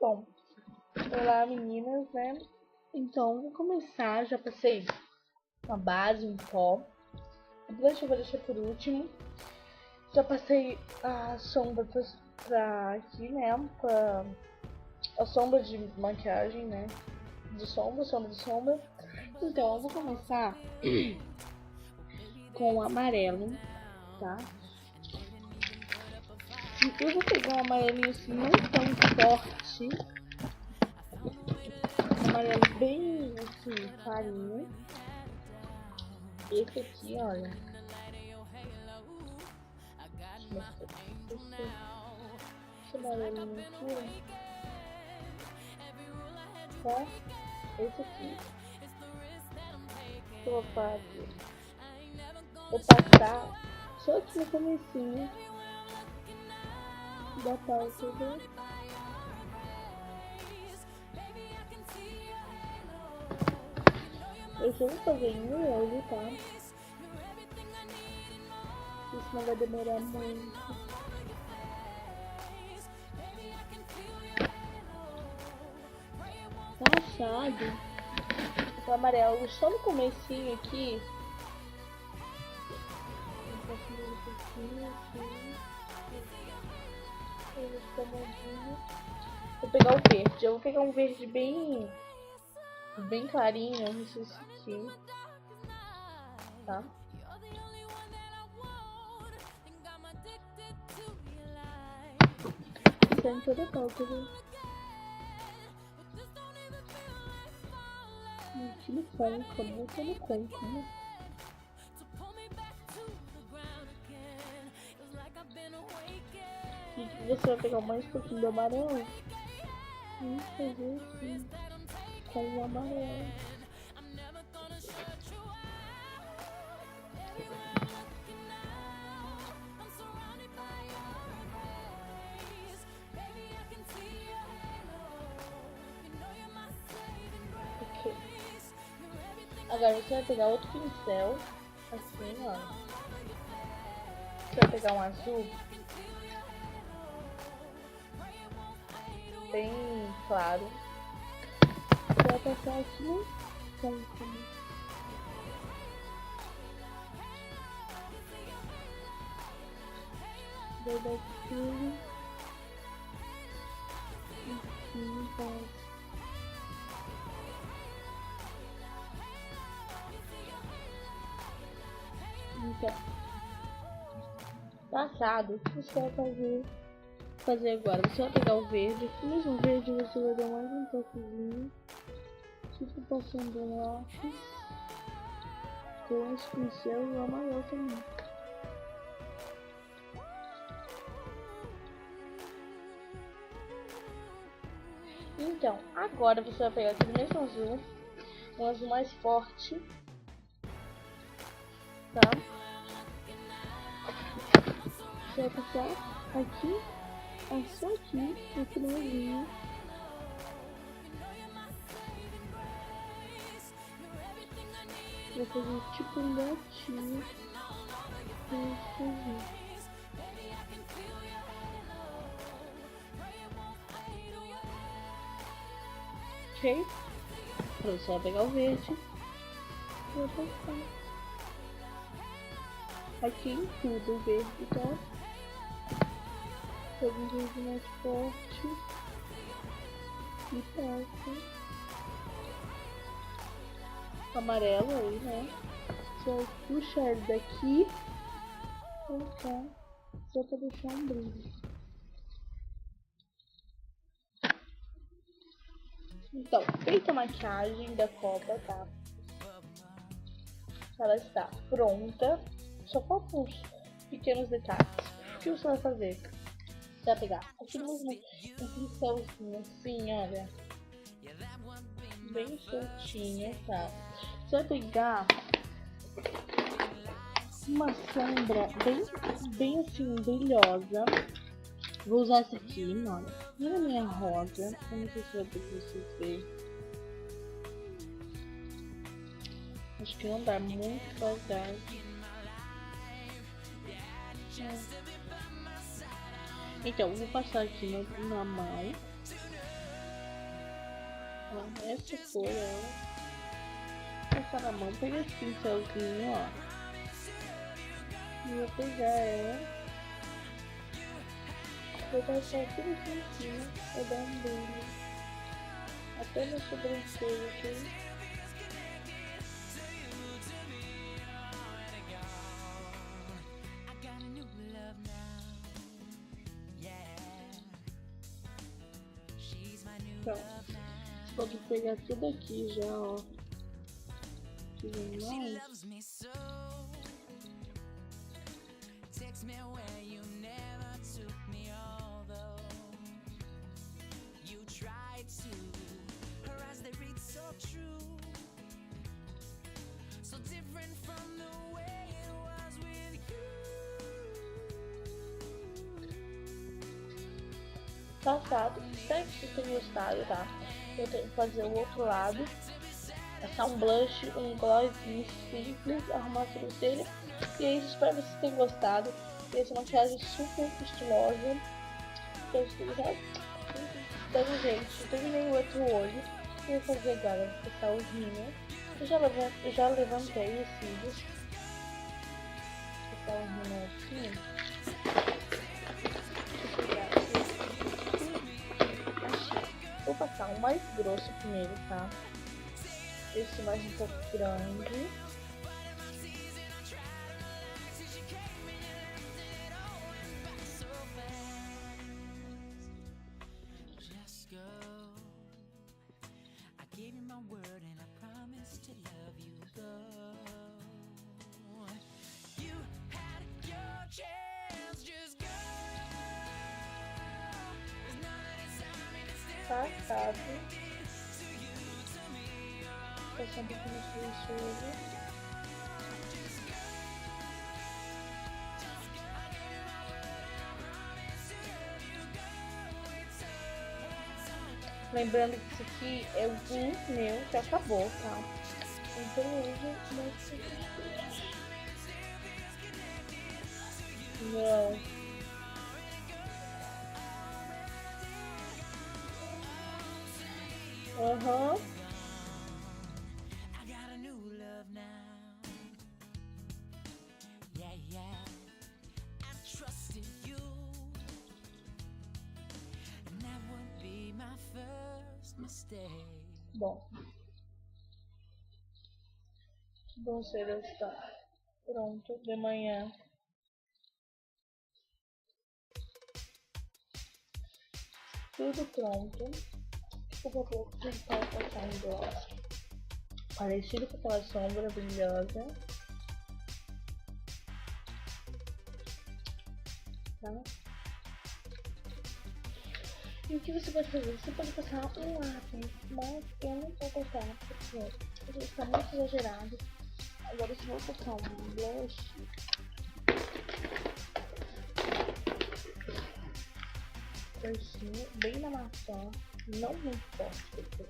Bom, olá meninas, né? Então, vou começar. Já passei uma base, um pó. Depois eu vou deixar por último. Já passei a sombra pra aqui, né? Pra a sombra de maquiagem, né? De sombra. Então, eu vou começar com o amarelo, tá? Eu vou pegar um amarelinho assim, não tão forte. Um amarelo bem assim, clarinho. Esse aqui, olha. Esse amarelinho aqui, tá? Esse aqui. Eu vou fazer. Vou passar só aqui no comecinho da pálpebra. Eu só vou fazer em um olho, tá? Isso não vai demorar muito. Passado o amarelo só no comecinho aqui. Vou pegar o verde. Eu vou pegar um verde bem clarinho, não sei se aqui, tá? Tá em toda a pálpebra. Aqui no côncavo, não tô no côncavo. E você vai pegar mais um pouquinho do amarelo e fazer assim, com o amarelo. Ok. Agora você vai pegar outro pincel, assim, ó. Você vai pegar um azul bem claro. Você vai passar aqui no côncavo. Vai dar aquilo. Aqui embaixo. Então, passado, o que você vai fazer agora? Você vai pegar o verde, esse mesmo verde você vai dar mais um toquezinho, tipo passando um lápis com esse pincel e o amarelo também. Então, agora você vai pegar aquele mesmo azul, um azul mais forte, tá? Você vai passar aqui, só aqui, no finalzinho. Vou fazer tipo um gatinho. Ok? Você vai pegar o verde. Vou passar aqui em tudo o verde, tá? Pega um verde mais forte e passa amarelo aí, né? Você vai puxar ele daqui pra cá, só pra deixar um brilho. Então, feita a maquiagem da copa, tá? Ela está pronta. Só faltam uns pequenos detalhes. O que você vai fazer? Você vai pegar aqui mesmo um pincelzinho assim, olha, bem soltinho, tá? Você vai pegar uma sombra bem assim, brilhosa. Vou usar essa aqui, olha. E a minha rosa, eu não sei se vai ter pra vocês verem. Acho que não dá muito devagar. Então, vou passar aqui na mão. Essa cor, ó. Passar na mão, pega esse pincelzinho, ó. E vou pegar ela. Vou passar tudo aqui em cima. Vou dar um brilho. Até na sobrancelha aqui. Pronto. Pode pegar tudo aqui já, ó. Aqui vem mais. Passado, espero que vocês tenham gostado, tá? Eu tenho que fazer o outro lado, passar um blush, um glossinho simples, arrumar a sobrancelha. E é isso, espero que vocês tenham gostado. Essa maquiagem super estilosa. Então, gente, eu terminei o outro olho. Eu vou fazer agora, vou passar os rímel. Eu já levantei os cílios. Vou passar o rímel assim. Vou passar o mais grosso primeiro, tá? Esse mais um pouco grande. Passado. Passar um pouquinho no olho. Lembrando que isso aqui é o meu que acabou, tá? Então eu uso mais. Não. Aham. Bom, sobrancelha está pronto de manhã. Tudo pronto. Eu vou tentar passar um gloss parecido com aquela sombra brilhosa, tá? E o que você pode fazer? Você pode passar um lápis, mas eu não vou passar porque ele está muito exagerado. Agora se eu vou passar um blush, bem na maçã, não muito forte, porque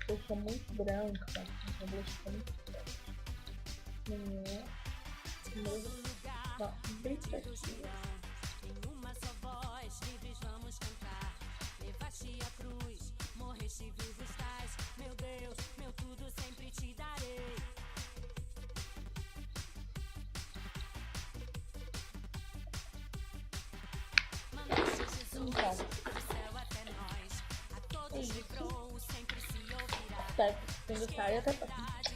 eu sou muito branca, então o blush fica muito forte. Não, bem pertinho. Então, é isso. Espero que vocês tenham gostado e até a próxima.